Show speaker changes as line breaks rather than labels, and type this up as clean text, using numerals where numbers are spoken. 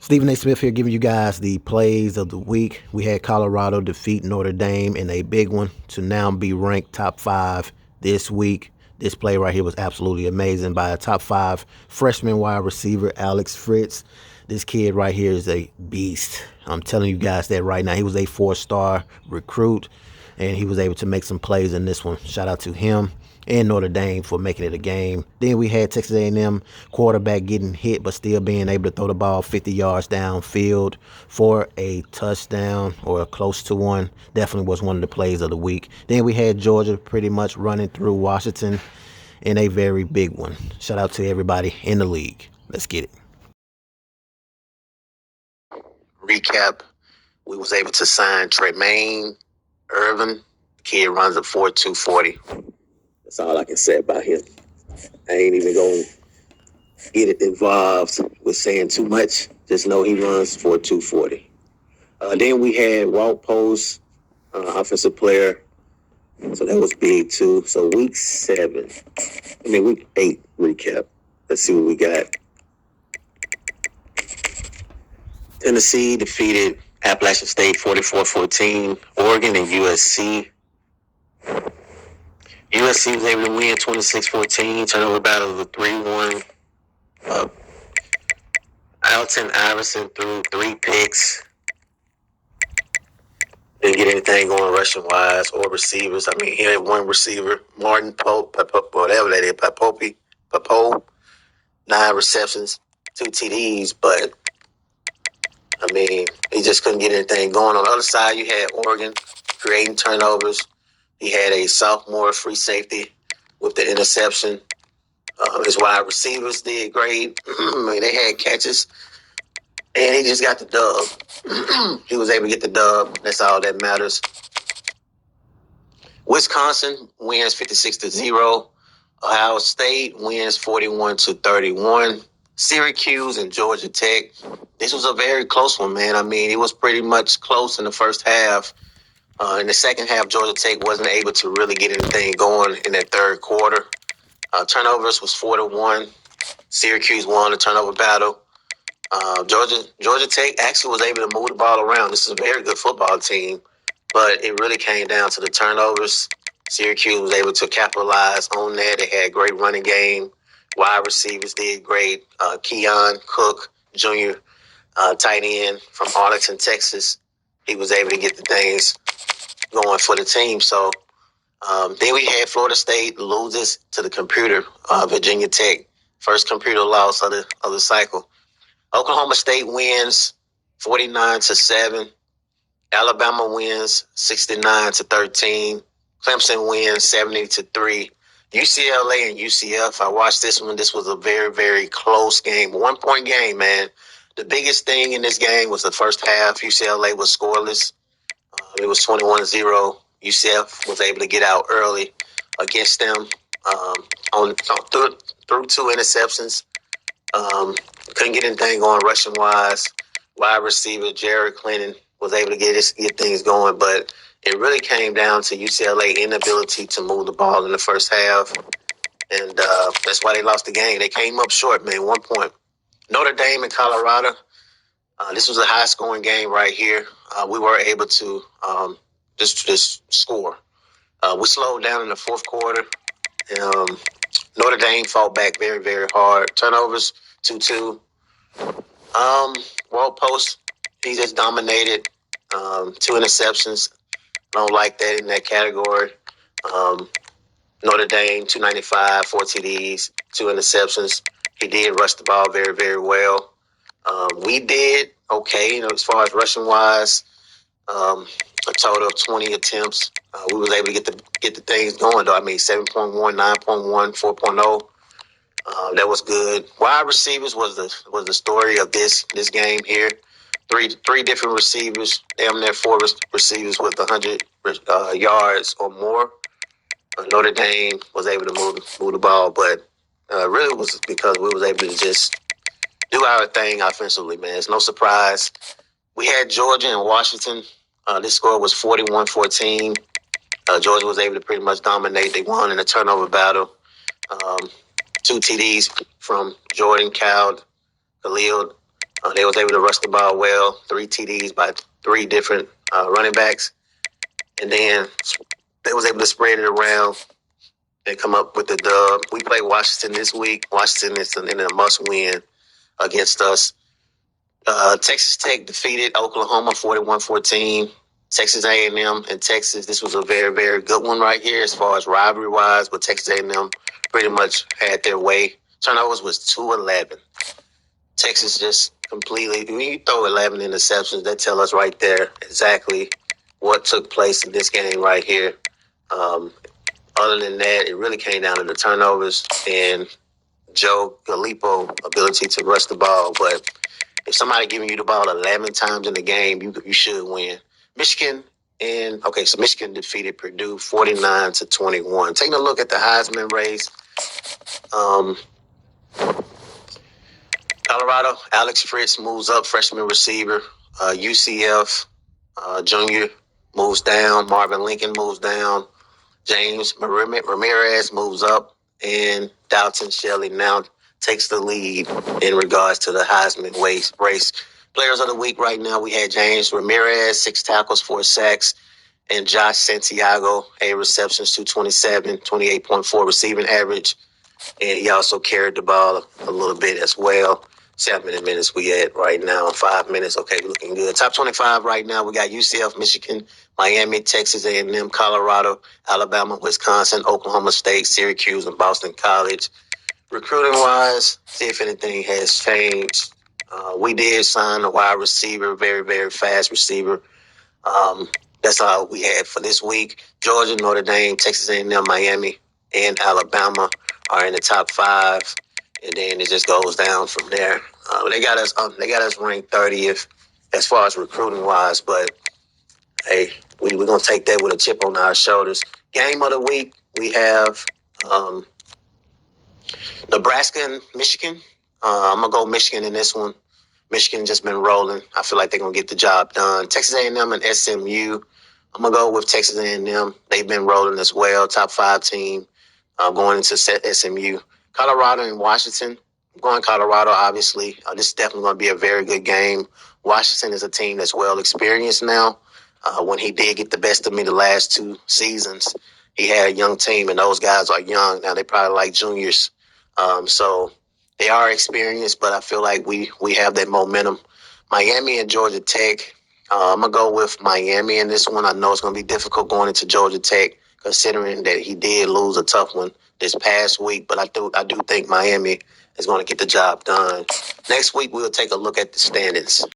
Stephen A. Smith here giving you guys the plays of the week. We had Colorado defeat Notre Dame in a big one to now be ranked top 5 this week. This play right here was absolutely amazing by a top 5 freshman wide receiver, Alex Fritz. This kid right here is a beast. I'm telling you guys that right now. He was a 4-star recruit, and he was able to make some plays in this one. Shout out to him and Notre Dame for making it a game. Then we had Texas A&M quarterback getting hit but still being able to throw the ball 50 yards downfield for a touchdown or close to one. Definitely was one of the plays of the week. Then we had Georgia pretty much running through Washington in a very big one. Shout out to everybody in the league. Let's get it. Recap, we was able to sign Tremaine Irvin. Kid runs a 4.240. That's all I can say about him. I ain't even going to get it involved with saying too much. Just know he runs 4.240. Then we had Walt Post, offensive player. So that was big too. So week 8 recap. Let's see what we got. Tennessee defeated Appalachian State 44-14. Oregon and USC. USC was able to win 26-14. Turnover battle of a 3-1. Alton Iverson threw 3 picks. Didn't get anything going rushing wise or receivers. I mean, he had one receiver, Martin Pope, whatever that is, Pope, 9 receptions, 2 TDs, but I mean, he just couldn't get anything going. On the other side, you had Oregon creating turnovers. He had a sophomore free safety with the interception. His wide receivers did great. I mean, they had catches, and he just got the dub. He was able to get the dub. That's all that matters. Wisconsin wins 56-0. Ohio State wins 41-31. Syracuse and Georgia Tech. This was a very close one, man. I mean, it was pretty much close in the first half. In the second half, Georgia Tech wasn't able to really get anything going in that third quarter. Turnovers was 4-1. Syracuse won the turnover battle. Georgia Tech actually was able to move the ball around. This is a very good football team, but it really came down to the turnovers. Syracuse was able to capitalize on that. They had a great running game. Wide receivers did great. Keon Cook Jr., tight end from Arlington, Texas. He was able to get the things going for the team. So then we had Florida State loses to the computer, Virginia Tech. First computer loss of the cycle. Oklahoma State wins 49-7. Alabama wins 69-13. Clemson wins 70-3. UCLA and UCF, I watched this one. This was a very, very close game. 1-point game, man. The biggest thing in this game was the first half. UCLA was scoreless. It was 21-0. UCF was able to get out early against them through 2 interceptions. Couldn't get anything going rushing wise. Wide receiver Jared Clinton was able to get things going, but it really came down to UCLA inability to move the ball in the first half, and that's why they lost the game. They came up short, man, 1 point. Notre Dame and Colorado. This was a high-scoring game right here. We were able to just score. We slowed down in the fourth quarter. Notre Dame fought back very, very hard. Turnovers, 2-2. Walt Post, he just dominated. 2 interceptions. I don't like that in that category. Notre Dame, 295, 4 TDs, 2 interceptions. He did rush the ball very, very well. We did okay, as far as rushing wise. A total of 20 attempts. We was able to get the things going, though. I mean, 7.1, 9.1, 4.0. That was good. Wide receivers was the story of this game here. Three different receivers, damn near 4 receivers with 100 yards or more. Notre Dame was able to move the ball, but really was because we was able to just do our thing offensively, man. It's no surprise. We had Georgia and Washington. This score was 41-14. Georgia was able to pretty much dominate. They won in a turnover battle. 2 TDs from Jordan Khalil They was able to rush the ball well, 3 TDs by 3 different running backs. And then they was able to spread it around and come up with the dub. We play Washington this week. Washington is in a must-win against us. Texas Tech defeated Oklahoma 41-14. Texas A&M and Texas, this was a very, very good one right here as far as rivalry-wise, but Texas A&M pretty much had their way. Turnovers was 211. Texas just completely, when you throw 11 interceptions, that tell us right there exactly what took place in this game right here. Other than that, it really came down to the turnovers and Joe Gallipo ability to rush the ball. But if somebody giving you the ball 11 times in the game, you should win. Michigan so Michigan defeated Purdue 49-21. Taking a look at the Heisman race, Colorado, Alex Fritz moves up, freshman receiver. UCF, junior moves down. Marvin Lincoln moves down. James Ramirez moves up, and Dalton Shelley now takes the lead in regards to the Heisman race. Players of the week right now, we had James Ramirez, 6 tackles, 4 sacks, and Josh Santiago, 8 receptions, 227, 28.4 receiving average. And he also carried the ball a little bit as well. 7 minutes we at right now. 5 minutes. Okay, we're looking good. Top 25 right now. We got UCF, Michigan, Miami, Texas A&M, Colorado, Alabama, Wisconsin, Oklahoma State, Syracuse, and Boston College. Recruiting-wise, see if anything has changed. We did sign a wide receiver, very, very fast receiver. That's all we had for this week. Georgia, Notre Dame, Texas A&M, Miami, and Alabama are in the top 5, and then it just goes down from there. They got us ranked 30th as far as recruiting wise, but hey, we're gonna take that with a chip on our shoulders. Game of the week, we have Nebraska and Michigan. I'm gonna go Michigan in this one. Michigan just been rolling. I feel like they're gonna get the job done. Texas A&M and SMU. I'm gonna go with Texas A&M. They've been rolling as well. Top 5 team going into SMU. Colorado and Washington. I'm going Colorado, obviously. This is definitely going to be a very good game. Washington is a team that's well experienced now. When he did get the best of me the last 2 seasons, he had a young team, and those guys are young. Now, they probably like juniors. So they are experienced, but I feel like we have that momentum. Miami and Georgia Tech. I'm going to go with Miami in this one. I know it's going to be difficult going into Georgia Tech, considering that he did lose a tough one this past week. But I do think Miami is going to get the job done. Next week, we'll take a look at the standings.